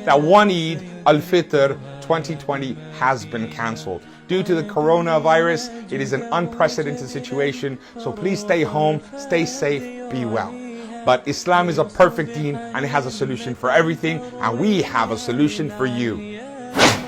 that one Eid al-Fitr 2020 has been cancelled. Due to the coronavirus, it is an unprecedented situation, so please stay home, stay safe, be well. But Islam is a perfect deen and it has a solution for everything, and we have a solution for you.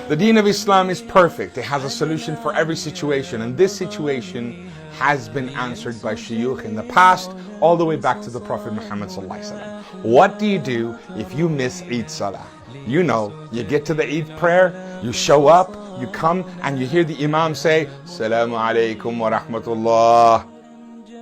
The deen of Islam is perfect. It has a solution for every situation, and this situation has been answered by shuyukh in the past, all the way back to the Prophet Muhammad ﷺ. What do you do if you miss Eid Salah? You know, you get to the Eid prayer, you show up, you come and you hear the Imam say, Assalamu alaikum wa rahmatullah.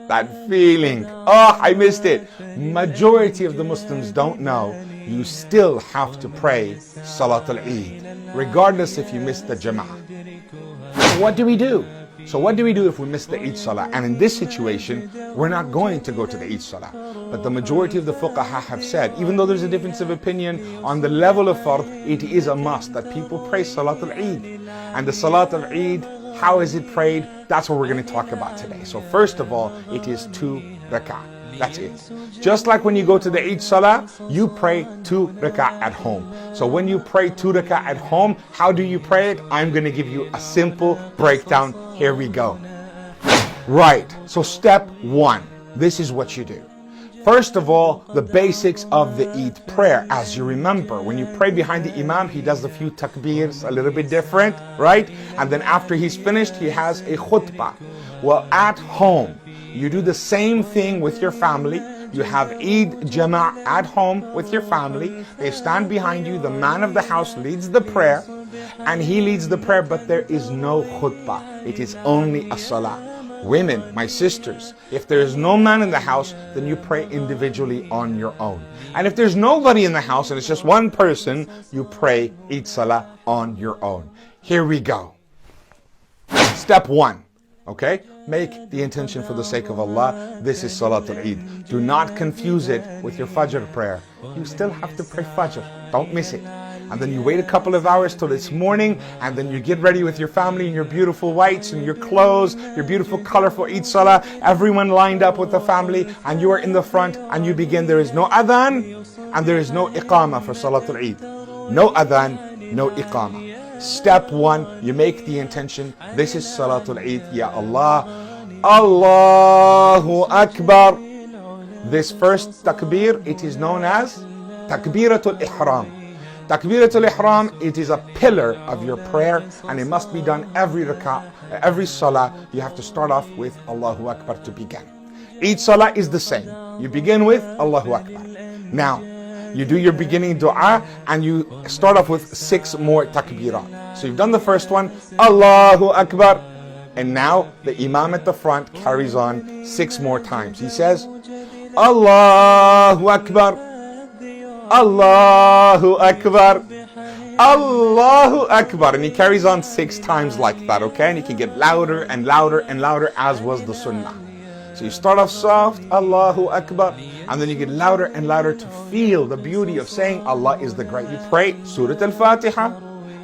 That feeling, oh, I missed it. Majority of the Muslims don't know you still have to pray Salat al-Eid, regardless if you missed the Jama'ah. What do we do? So what do we do if we miss the Eid Salah? And in this situation, we're not going to go to the Eid Salah. But the majority of the fuqaha have said, even though there's a difference of opinion on the level of fard, it is a must that people pray Salat al-Eid. And the Salat al-Eid, how is it prayed? That's what we're going to talk about today. So first of all, it is 2 rak'ah. That's it. Just like when you go to the Eid Salah, you pray 2 rak'ah at home. So when you pray 2 rak'ah at home, how do you pray it? I'm going to give you a simple breakdown. Here we go. Right, so step 1, this is what you do. First of all, the basics of the Eid prayer. As you remember, when you pray behind the Imam, he does a few takbirs, a little bit different, right? And then after he's finished, he has a khutbah. Well, at home, you do the same thing with your family. You have Eid Jama'ah at home with your family. They stand behind you. The man of the house leads the prayer, and he leads the prayer, but there is no khutbah. It is only a salah. Women, my sisters, if there is no man in the house, then you pray individually on your own. And if there's nobody in the house and it's just one person, you pray Eid Salah on your own. Here we go. Step 1, okay? Make the intention for the sake of Allah. This is Salatul Eid. Do not confuse it with your Fajr prayer. You still have to pray Fajr. Don't miss it. And then you wait a couple of hours till it's morning, and then you get ready with your family in your beautiful whites and your clothes, your beautiful colorful Eid Salah, everyone lined up with the family, and you are in the front and you begin. There is no adhan and there is no iqamah for Salatul Eid. No adhan, no iqamah. Step 1, you make the intention. This is Salatul Eid. Ya Allah, Allahu Akbar. This first takbir, it is known as Takbiratul Ihram. Takbiratul Ihram, it is a pillar of your prayer, and it must be done every rak'ah, every salah. You have to start off with Allahu Akbar to begin. Each salah is the same. You begin with Allahu Akbar. Now, you do your beginning dua and you start off with 6 more takbirat. So you've done the first one, Allahu Akbar, and now the Imam at the front carries on 6 more times. He says, Allahu Akbar, Allahu Akbar, Allahu Akbar, and he carries on 6 times like that, okay? And he can get louder and louder and louder, as was the sunnah. So you start off soft, Allahu Akbar, and then you get louder and louder to feel the beauty of saying Allah is the great. You pray Surah Al-Fatiha,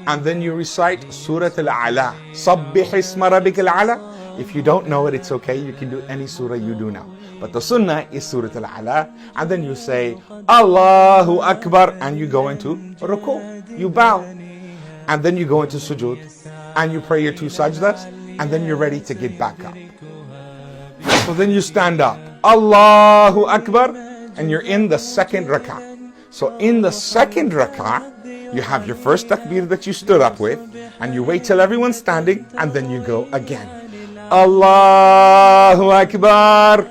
and then you recite Surah Al-A'la, Sabbih isma rabbika al-A'la. If you don't know it, it's okay. You can do any surah you do now. But the sunnah is Surah Al-A'la, and then you say Allahu Akbar, and you go into ruku. You bow, and then you go into sujood, and you pray your 2 sajdas, and then you're ready to get back up. So then you stand up, Allahu Akbar, and you're in the 2nd rak'ah. So in the 2nd rak'ah, you have your first takbir that you stood up with, and you wait till everyone's standing, and then you go again. Allahu Akbar,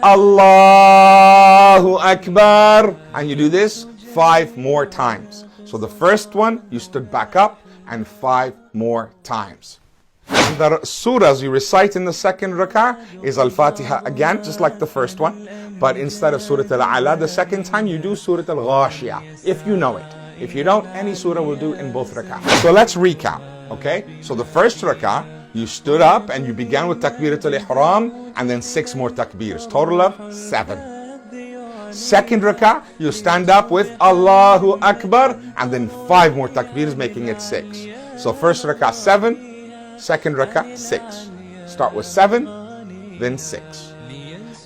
Allahu Akbar, and you do this 5 more times. So the first one, you stood back up, and 5 more times. And the surahs you recite in the 2nd rak'ah is Al-Fatiha again, just like the first one. But instead of Surah Al-A'la, the 2nd time you do Surah Al-Ghashiyah, if you know it. If you don't, any surah will do in both rak'ah. So let's recap, okay? So the first rak'ah, you stood up and you began with Takbiratul Ihram and then 6 more takbirs, total of 7. 2nd rak'ah, you stand up with Allahu Akbar and then 5 more takbirs, making it 6. So first rak'ah 7, 2nd rak'ah 6. Start with 7, then 6.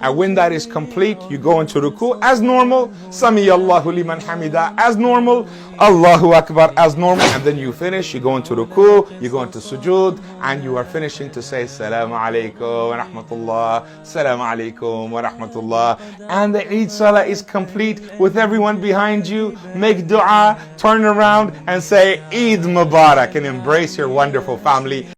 And when that is complete, you go into ruku as normal, Sami Allahu liman hamida as normal, Allahu Akbar as normal, and then you finish, you go into ruku, you go into sujood, and you are finishing to say Assalamu alaikum wa rahmatullah, Assalamu alaikum wa rahmatullah. And the Eid Salah is complete with everyone behind you. Make dua, turn around and say Eid Mubarak and embrace your wonderful family.